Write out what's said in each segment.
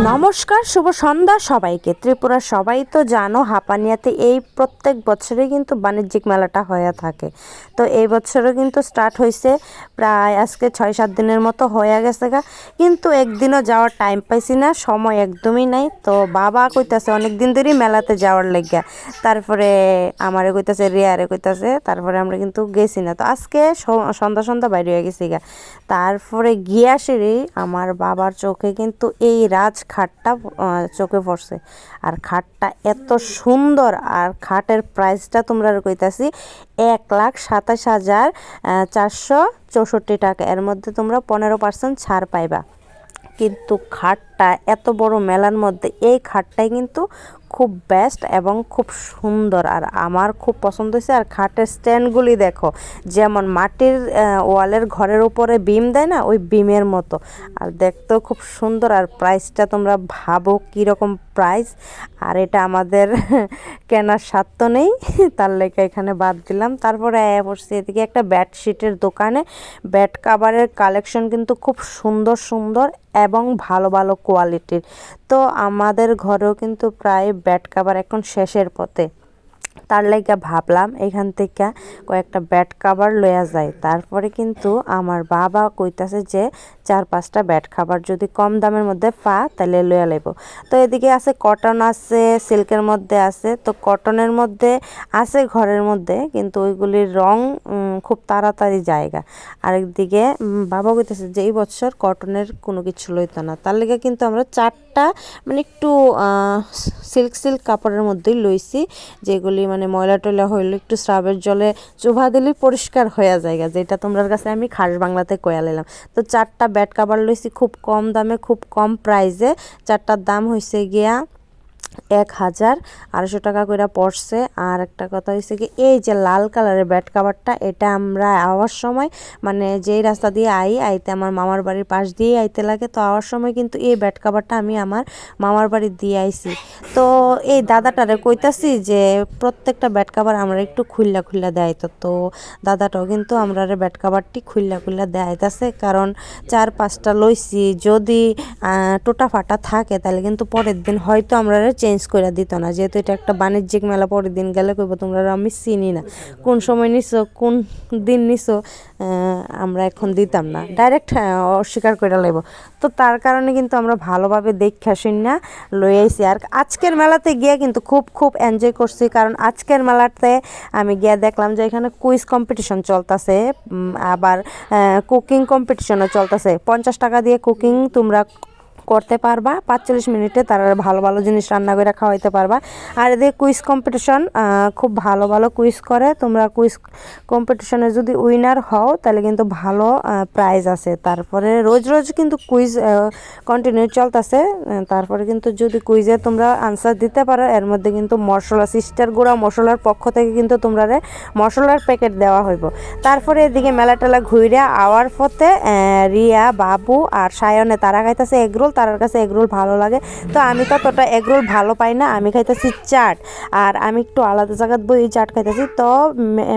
নমস্কার, শুভ সন্ধ্যা সবাইকে। ত্রিপুরার সবাই তো জানো হাপানিয়াতে এই প্রত্যেক বছরে কিন্তু বাণিজ্যিক মেলাটা হয়ে থাকে। তো এই বছরও কিন্তু স্টার্ট হয়েছে, প্রায় আজকে 6-7 দিনের মতো হয়ে গেছে গা, কিন্তু একদিনও যাওয়ার টাইম পাইছি না, সময় একদমই নাই। তো বাবা কইতাছে অনেক দিন ধরেই মেলাতে যাওয়ার লাগিয়া, তারপরে আমারে কইতাছে, রিয়ারে কইতাছে, তারপরে আমরা কিন্তু গেছি না। তো আজকে সন্ধ্যা সন্ধ্যা বাইরে হয়ে গেছি গা। তারপরে গিয়ে আসেরই আমার বাবার চোখে কিন্তু এই খাটটা চোখে পড়ছে। আর খাটটা এত সুন্দর, আর খাটের প্রাইসটা তোমরা কইতাছি 1,27,464 টাকা। এর মধ্যে তোমরা 15% ছাড় পাইবা। কিন্তু খাটটা এত বড় মেলার মধ্যে এই খাটটাই কিন্তু খুব বেস্ট এবং খুব সুন্দর, আর আমার খুব পছন্দ হয়েছে। আর খাটের স্ট্যান্ডগুলি দেখো, যেমন মাটির ওয়ালের ঘরের উপরে বিম দেয় না, ওই বিমের মতো, আর দেখতেও খুব সুন্দর। আর প্রাইসটা তোমরা ভাবো কীরকম প্রাইস। আর এটা আমাদের কেনার স্বার্থ নেই, তার লেগে এখানে বাদ দিলাম। তারপরে পড়ছি এদিকে একটা বেডশিটের দোকানে। বেড কাভারের কালেকশন কিন্তু খুব সুন্দর সুন্দর এবং ভালো ভালো কোয়ালিটির। তো আমাদের ঘরেও কিন্তু প্রায় বেড কাভার এখন শেষের পথে, তার লাইগা ভাবলাম এখান থেকে কয়েকটা বেড কাভার লইয়া যায়। তারপরে কিন্তু আমার বাবা কইতাছে যে 4-5টা বেড কাভার যদি কম দামের মধ্যে তাহলে লইয়া লাইব। তো এদিকে আছে কটন, আছে সিল্কের মধ্যে আছে। তো কটনের মধ্যে আছে ঘরের মধ্যে, কিন্তু ওইগুলির রং খুব তাড়াতাড়ি জায়গা। আরেকদিকে বাবা কইতাছে যে এই বছর কটনের কোনো কিছু লইতো না, তার লেগে কিন্তু আমরা 4টা মানে একটু সিল্ক কাপড়ের মধ্যেই লইছি, যেগুলি মানে ময়লা টয়লা হইলে একটু স্রাবের জলে চুভা দিলেই পরিষ্কার হয়ে যায়, যেটা তোমার কাছে আমি খাস বাংলাতে কয়া লাইলাম। তো 4টা বেড কাভার লইছি খুব কম দামে, খুব কম প্রাইসে। 4টার দাম হয়েছে গিয়া 1,200 টাকা করে পড়ছে। আর একটা কথা হয়েছে কি, এই যে লাল কালারের বেড কাভারটা, এটা আমরা আওয়ার সময় মানে যেই রাস্তা দিয়ে আইতে আমার মামার বাড়ির পাশ দিয়ে আইতে লাগে, তো আওয়ার সময় কিন্তু এই বেড কাভারটা আমি আমার মামার বাড়ি দিয়ে আইছি। তো এই দাদাটারে কইতাছি যে প্রত্যেকটা বেড কাভার আমরা একটু খুল্লা দেয়াইতো। তো দাদাটাও কিন্তু আমরা বেড কাভারটি খুল্লা দেয়াইতেছে, কারণ 4-5টা লইছি, যদি টোটা ফাটা থাকে তাহলে কিন্তু পরের দিন হয়তো আমরা চেঞ্জ করে দিত না, যেহেতু এটা একটা বাণিজ্যিক মেলা। পরের দিন গেলে কইব তোমরা আমি চিনি না, কোন সময় নিছো, কোন দিন নিছো, আমরা এখন দিতাম না, ডাইরেক্ট অস্বীকার করে লাইব। তো তার কারণে কিন্তু আমরা ভালোভাবে দেখা শুনে লই আইছি। আর আজকের মেলাতে গিয়ে কিন্তু খুব এনজয় করছি, কারণ আজকের মেলাতে আমি গিয়ে দেখলাম যে এখানে কুইজ কম্পিটিশন চলতেছে, আবার কুকিং কম্পিটিশনও চলতেছে। 50 টাকা দিয়ে কুকিং তোমরা করতে পারবা, 45 মিনিটে তারা ভালো ভালো জিনিস রান্না করে খাওয়াইতে পারবা। আর এদিকে কুইজ কম্পিটিশন, খুব ভালো ভালো কুইজ করে। তোমরা কুইজ কম্পিটিশনে যদি উইনার হও তাহলে কিন্তু ভালো প্রাইজ আছে। তারপরে রোজ কিন্তু কুইজ কন্টিনিউ চলতেছে। তারপরে কিন্তু যদি কুইজে তোমরা আনসার দিতে পারো, এর মধ্যে কিন্তু মশলা, সিস্টার গুঁড়া মশলার পক্ষ থেকে কিন্তু তোমরা মশলার প্যাকেট দেওয়া হইব। তারপরে এদিকে মেলা টেলা ঘুরে আওয়ার পথে রিয়া, বাবু আর সায়নে তারা খাইতেছে এগরোল। তার কাছে এগরোল ভালো লাগে, তো আমি ততটা এগরোল ভালো পাই না, আমি খাইতেছি চাট। আর আমি একটু আলাদা জায়গায় বই চাট খাইতেছি। তো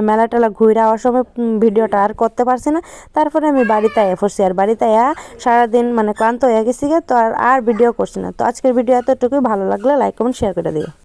মেলা টেলা ঘুরে আওয়ার সময় ভিডিওটা আর করতে পারছি না। তারপরে আমি বাড়িতে আয়া পড়ছি, আর বাড়িতে আয়া সারাদিন মানে ক্লান্ত হয়ে গেছি, তো আর ভিডিও করছি না। তো আজকের ভিডিও এতটুকুই, ভালো লাগলে লাইক কমেন্ট শেয়ার করে দিও।